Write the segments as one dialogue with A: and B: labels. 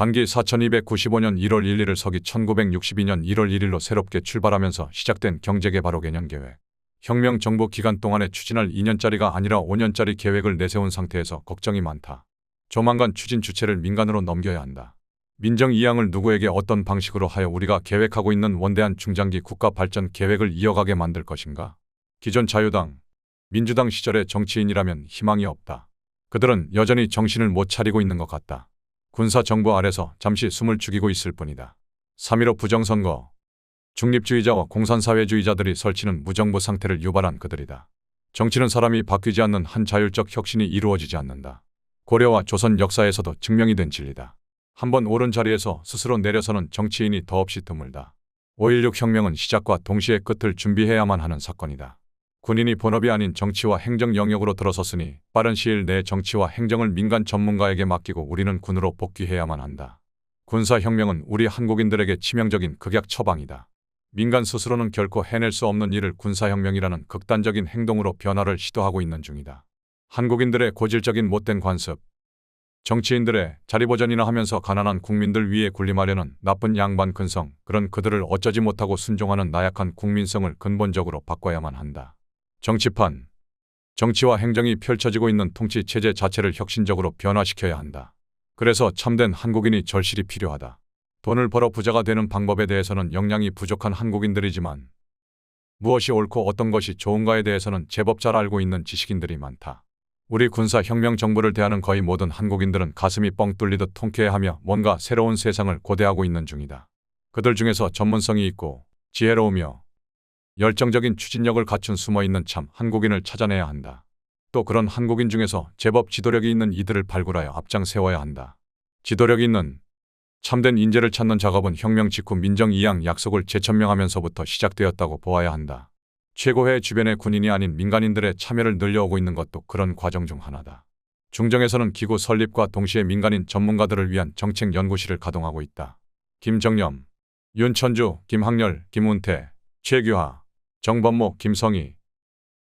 A: 단기 4295년 1월 1일을 서기 1962년 1월 1일로 새롭게 출발하면서 시작된 경제개발 5개년 계획. 혁명 정부 기간 동안에 추진할 2년짜리가 아니라 5년짜리 계획을 내세운 상태에서 걱정이 많다. 조만간 추진 주체를 민간으로 넘겨야 한다. 민정 이양을 누구에게 어떤 방식으로 하여 우리가 계획하고 있는 원대한 중장기 국가 발전 계획을 이어가게 만들 것인가? 기존 자유당, 민주당 시절의 정치인이라면 희망이 없다. 그들은 여전히 정신을 못 차리고 있는 것 같다. 군사 정부 아래서 잠시 숨을 죽이고 있을 뿐이다. 3.15 부정선거, 중립주의자와 공산사회주의자들이 설치는 무정부 상태를 유발한 그들이다. 정치는 사람이 바뀌지 않는 한 자율적 혁신이 이루어지지 않는다. 고려와 조선 역사에서도 증명이 된 진리다. 한번 오른 자리에서 스스로 내려서는 정치인이 더없이 드물다. 5.16 혁명은 시작과 동시에 끝을 준비해야만 하는 사건이다. 군인이 본업이 아닌 정치와 행정 영역으로 들어섰으니 빠른 시일 내에 정치와 행정을 민간 전문가에게 맡기고 우리는 군으로 복귀해야만 한다. 군사혁명은 우리 한국인들에게 치명적인 극약 처방이다. 민간 스스로는 결코 해낼 수 없는 일을 군사혁명이라는 극단적인 행동으로 변화를 시도하고 있는 중이다. 한국인들의 고질적인 못된 관습, 정치인들의 자리보전이나 하면서 가난한 국민들 위에 군림하려는 나쁜 양반 근성, 그런 그들을 어쩌지 못하고 순종하는 나약한 국민성을 근본적으로 바꿔야만 한다. 정치판, 정치와 행정이 펼쳐지고 있는 통치 체제 자체를 혁신적으로 변화시켜야 한다. 그래서 참된 한국인이 절실히 필요하다. 돈을 벌어 부자가 되는 방법에 대해서는 역량이 부족한 한국인들이지만 무엇이 옳고 어떤 것이 좋은가에 대해서는 제법 잘 알고 있는 지식인들이 많다. 우리 군사혁명 정부를 대하는 거의 모든 한국인들은 가슴이 뻥 뚫리듯 통쾌해하며 뭔가 새로운 세상을 고대하고 있는 중이다. 그들 중에서 전문성이 있고 지혜로우며 열정적인 추진력을 갖춘 숨어있는 참 한국인을 찾아내야 한다. 또 그런 한국인 중에서 제법 지도력이 있는 이들을 발굴하여 앞장 세워야 한다. 지도력이 있는 참된 인재를 찾는 작업은 혁명 직후 민정 이양 약속을 재천명하면서부터 시작되었다고 보아야 한다. 최고회 주변의 군인이 아닌 민간인들의 참여를 늘려오고 있는 것도 그런 과정 중 하나다. 중정에서는 기구 설립과 동시에 민간인 전문가들을 위한 정책연구실을 가동하고 있다. 김정념, 윤천주, 김학렬, 김운태, 최규하, 정범모, 김성희,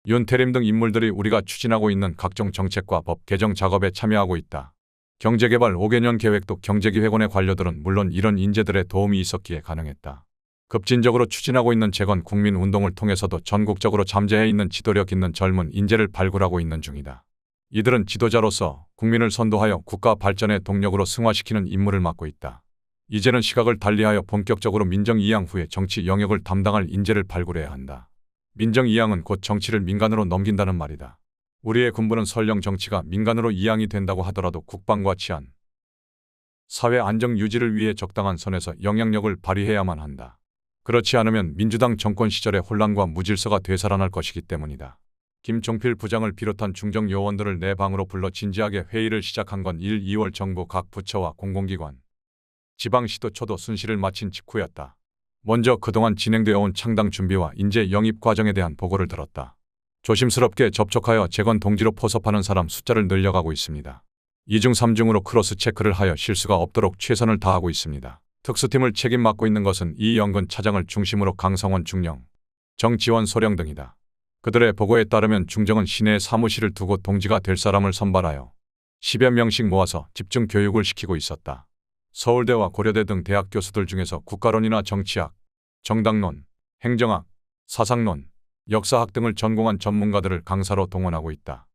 A: 윤태림 등 인물들이 우리가 추진하고 있는 각종 정책과 법 개정 작업에 참여하고 있다. 경제개발 5개년 계획도 경제기획원의 관료들은 물론 이런 인재들의 도움이 있었기에 가능했다. 급진적으로 추진하고 있는 재건 국민운동을 통해서도 전국적으로 잠재해 있는 지도력 있는 젊은 인재를 발굴하고 있는 중이다. 이들은 지도자로서 국민을 선도하여 국가 발전의 동력으로 승화시키는 임무를 맡고 있다. 이제는 시각을 달리하여 본격적으로 민정 이양 후에 정치 영역을 담당할 인재를 발굴해야 한다. 민정 이양은 곧 정치를 민간으로 넘긴다는 말이다. 우리의 군부는 설령 정치가 민간으로 이양이 된다고 하더라도 국방과 치안, 사회 안정 유지를 위해 적당한 선에서 영향력을 발휘해야만 한다. 그렇지 않으면 민주당 정권 시절의 혼란과 무질서가 되살아날 것이기 때문이다. 김종필 부장을 비롯한 중정 요원들을 내 방으로 불러 진지하게 회의를 시작한 건 1, 2월 정부 각 부처와 공공기관, 지방시도 초도 순시를 마친 직후였다. 먼저 그동안 진행되어 온 창당 준비와 인재 영입 과정에 대한 보고를 들었다. 조심스럽게 접촉하여 재건 동지로 포섭하는 사람 숫자를 늘려가고 있습니다. 2중 3중으로 크로스 체크를 하여 실수가 없도록 최선을 다하고 있습니다. 특수팀을 책임 맡고 있는 것은 이영근 차장을 중심으로 강성원 중령, 정지원 소령 등이다. 그들의 보고에 따르면 중정은 시내에 사무실을 두고 동지가 될 사람을 선발하여 10여 명씩 모아서 집중 교육을 시키고 있었다. 서울대와 고려대 등 대학 교수들 중에서 국가론이나 정치학, 정당론, 행정학, 사상론, 역사학 등을 전공한 전문가들을 강사로 동원하고 있다.